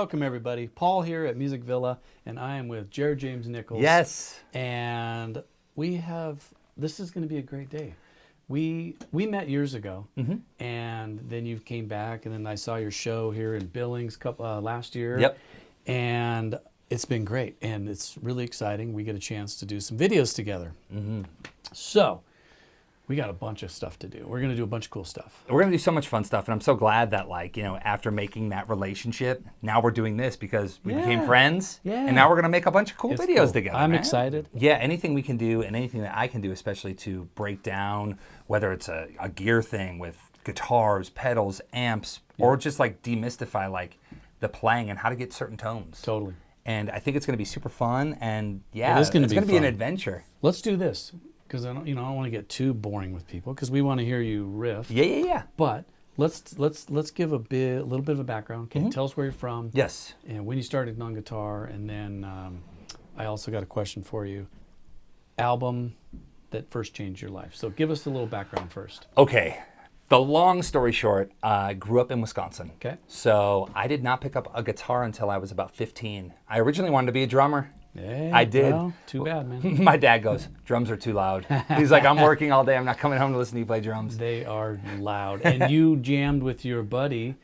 Welcome, everybody. Paul here at Music Villa, and I am with Jared James Nichols. Yes. And this is going to be a great day. We met years ago, and then you came back, and then I saw your show here in Billings last year. Yep. And it's been great, and it's really exciting. We get a chance to do some videos together. So we got a bunch of stuff to do. We're going to do a bunch of cool stuff. We're going to do so much fun stuff, and I'm so glad that, after making that relationship, now we're doing this because we became friends, and now we're going to make a bunch of cool videos together. I'm excited. Yeah, anything we can do, and anything that I can do, especially to break down, whether it's a gear thing with guitars, pedals, amps, or just demystify the playing and how to get certain tones. Totally. And I think it's going to be super fun, and it's going to be an adventure. Let's do this. Because I don't want to get too boring with people, because we want to hear you riff. Yeah. But let's give a little bit of a background. Okay, tell us where you're from. Yes. And when you started on guitar, and then I also got a question for you. Album that first changed your life. So give us a little background first. Okay. The long story short, I grew up in Wisconsin. Okay. So I did not pick up a guitar until I was about 15. I originally wanted to be a drummer. Hey, I did. Well, too bad, man. My dad goes, drums are too loud. He's like, I'm working all day. I'm not coming home to listen to you play drums. They are loud. And you jammed with your buddy,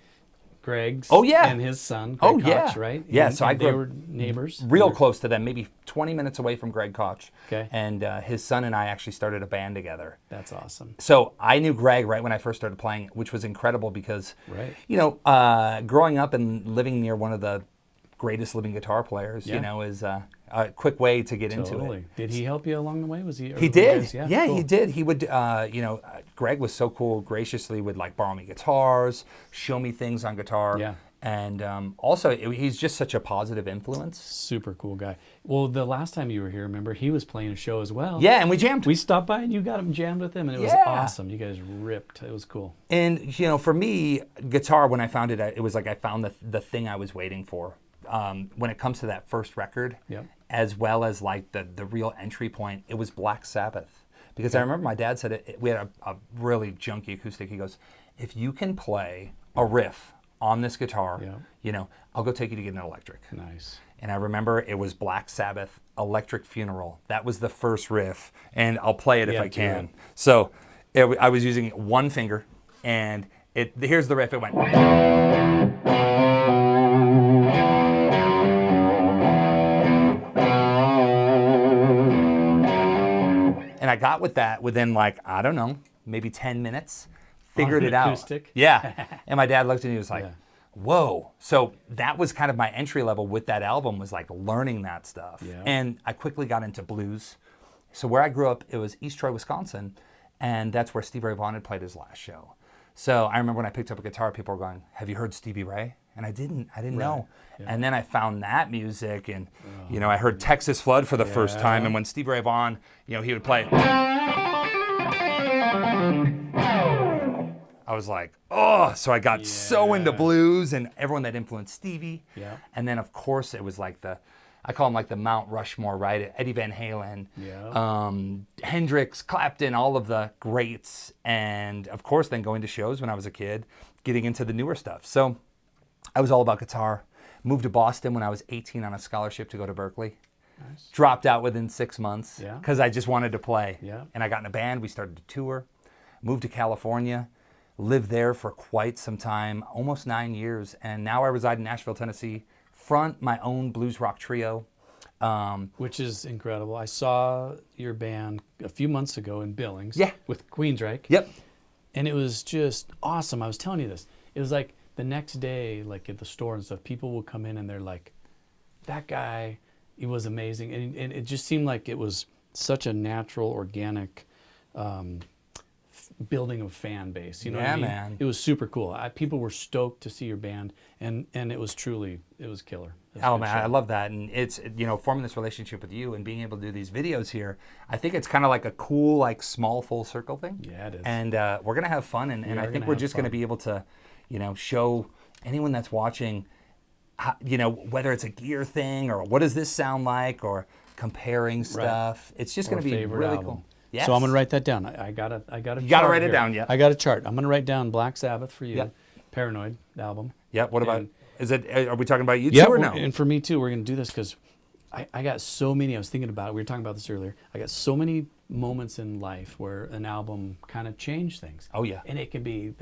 Greg's. Oh, yeah. And his son, Greg Koch, right? Yeah, and, so I grew they were neighbors. Real close to them, maybe 20 minutes away from Greg Koch. Okay. And his son and I actually started a band together. That's awesome. So I knew Greg right when I first started playing, which was incredible because, growing up and living near one of the greatest living guitar players, is a quick way to get into it. Did he help you along the way? Was he? He did. Yeah, cool. He did. He would, Greg was so cool, graciously would borrow me guitars, show me things on guitar. Yeah. And also, he's just such a positive influence. Super cool guy. Well, the last time you were here, remember, he was playing a show as well. Yeah, and we jammed. We stopped by and you got him jammed with him, and it was awesome. You guys ripped. It was cool. And, for me, guitar, when I found it, it was like I found the thing I was waiting for. When it comes to that first record, as well as the real entry point, it was Black Sabbath. Because I remember my dad said we had a really junky acoustic. He goes, if you can play a riff on this guitar, I'll go take you to get an electric. Nice. And I remember it was Black Sabbath, Electric Funeral. That was the first riff, and I'll play it if I can. So I was using one finger, and here's the riff. It went. And I got with that within I don't know, maybe 10 minutes, figured it out. Acoustic? Yeah. And my dad looked at me and he was like, whoa. So that was kind of my entry level with that album, was learning that stuff. Yeah. And I quickly got into blues. So where I grew up, it was East Troy, Wisconsin. And that's where Stevie Ray Vaughan had played his last show. So I remember when I picked up a guitar, people were going, have you heard Stevie Ray? And I didn't know. Yeah. And then I found that music, and I heard Texas Flood for the first time. And when Stevie Ray Vaughan, he would play, I was like, oh. So I got so into blues and everyone that influenced Stevie. Yeah. And then of course it was I call him the Mount Rushmore, right? Eddie Van Halen, Hendrix, Clapton, all of the greats. And of course then going to shows when I was a kid, getting into the newer stuff. So I was all about guitar. Moved to Boston when I was 18 on a scholarship to go to Berkeley. Nice. Dropped out within 6 months Yeah. because I just wanted to play. Yeah. And I got in a band. We started to tour. Moved to California. Lived there for quite some time, almost 9 years. And now I reside in Nashville, Tennessee. Front my own blues rock trio. Which is incredible. I saw your band a few months ago in Billings. Yeah. With Queensryche. Yep. And it was just awesome. I was telling you this. It was like the next day, at the store and stuff, people will come in and they're like, that guy, he was amazing. And it just seemed like it was such a natural, organic building of fan base. You know what I mean? Man. It was super cool. People were stoked to see your band, and it was killer. It was Oh man, I love that. And it's, forming this relationship with you and being able to do these videos here, I think it's kind of like a cool, small full circle thing. Yeah, it is. And we're going to have fun. And I think we're just going to be able to, show anyone that's watching, how, whether it's a gear thing or what does this sound like, or comparing stuff. It's just going to be really cool. Yes. So I'm gonna write that down. I got a You gotta write it down, yeah. I got a chart. I'm gonna write down Black Sabbath for you. Yep. Paranoid, the album. Yep. What about Are we talking about you Yeah, too or no? and for me too, we're going to do this because I got so many, I was thinking about it, we were talking about this earlier, I got so many moments in life where an album kind of changed things. Oh, yeah. And it can be,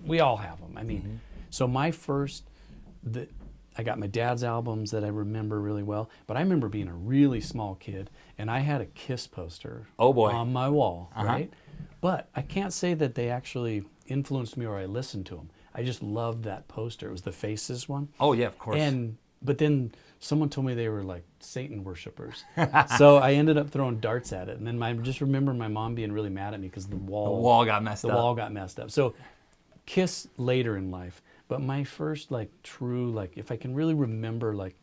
we all have them. I mean, so my first, I got my dad's albums that I remember really well, but I remember being a really small kid and I had a Kiss poster on my wall, right? But I can't say that they actually influenced me or I listened to them. I just loved that poster. It was the Faces one. Oh, yeah, of course. But then someone told me they were like Satan worshipers. So I ended up throwing darts at it. And then I just remember my mom being really mad at me because the wall got messed up. The wall got messed up. So Kiss later in life. But my first like true, like if I can really remember like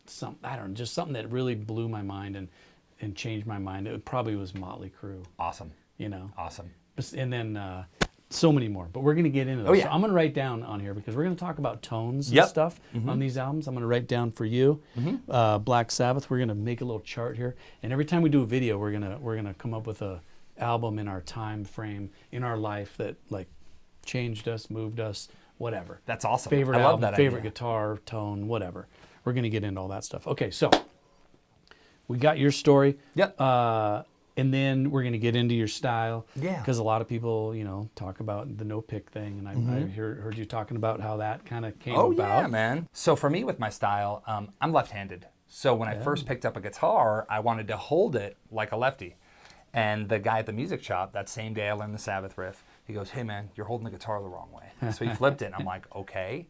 just something that really blew my mind and changed my mind, it probably was Motley Crue. Awesome. You know? Awesome. And then so many more, but we're going to get into those. Oh, yeah. So I'm going to write down on here because we're going to talk about tones and stuff on these albums. I'm going to write down for you, Black Sabbath. We're going to make a little chart here, and every time we do a video, we're gonna come up with a album in our time frame in our life that like changed us, moved us, whatever. That's awesome. Favorite I love album, that favorite idea. guitar tone, whatever. We're going to get into all that stuff. Okay, so we got your story. Yep. And then we're going to get into your style. Yeah. Because a lot of people, talk about the no-pick thing. And I heard you talking about how that kind of came about. Oh, yeah, man. So for me with my style, I'm left-handed. So when I first picked up a guitar, I wanted to hold it like a lefty. And the guy at the music shop, that same day I learned the Sabbath riff, he goes, hey, man, you're holding the guitar the wrong way. So he flipped it. And I'm like, okay.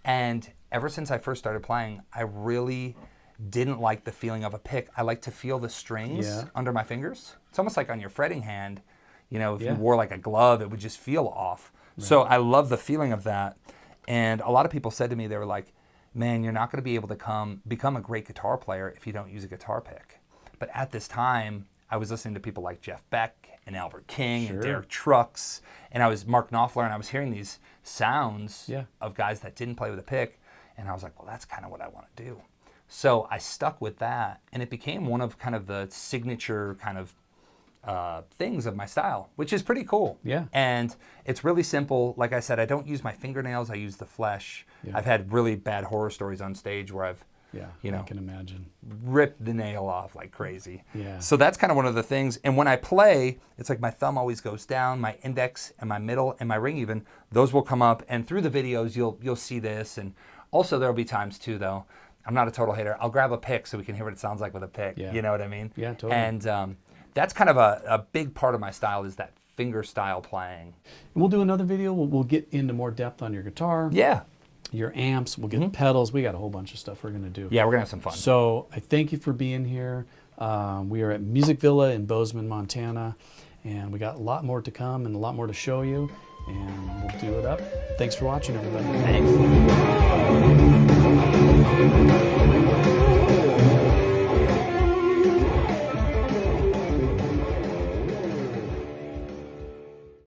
And ever since I first started playing, I really didn't like the feeling of a pick. I like to feel the strings under my fingers. It's almost like on your fretting hand, if you wore like a glove, it would just feel off. Right. So I love the feeling of that. And a lot of people said to me, they were like, man, you're not going to be able to become a great guitar player if you don't use a guitar pick. But at this time, I was listening to people like Jeff Beck and Albert King and Derek Trucks, and I was Mark Knopfler, and I was hearing these sounds of guys that didn't play with a pick, and I was like, well, that's kind of what I want to do. So I stuck with that, and it became one of kind of the signature kind of things of my style, which is pretty cool. Yeah. And it's really simple. Like I said, I don't use my fingernails. I use the flesh. Yeah. I've had really bad horror stories on stage where I've, I can imagine, ripped the nail off like crazy. Yeah. So that's kind of one of the things. And when I play, it's like my thumb always goes down, my index and my middle and my ring even, those will come up. And through the videos, you'll see this. And also there'll be times too, though, I'm not a total hater. I'll grab a pick so we can hear what it sounds like with a pick. Yeah. You know what I mean? Yeah, totally. And that's kind of a big part of my style is that finger style playing. And we'll do another video. We'll get into more depth on your guitar. Yeah. Your amps. We'll get pedals. We got a whole bunch of stuff we're going to do. Yeah, we're going to have some fun. So I thank you for being here. We are at Music Villa in Bozeman, Montana. And we got a lot more to come and a lot more to show you. And we'll do it up. Thanks for watching, everybody. Thanks.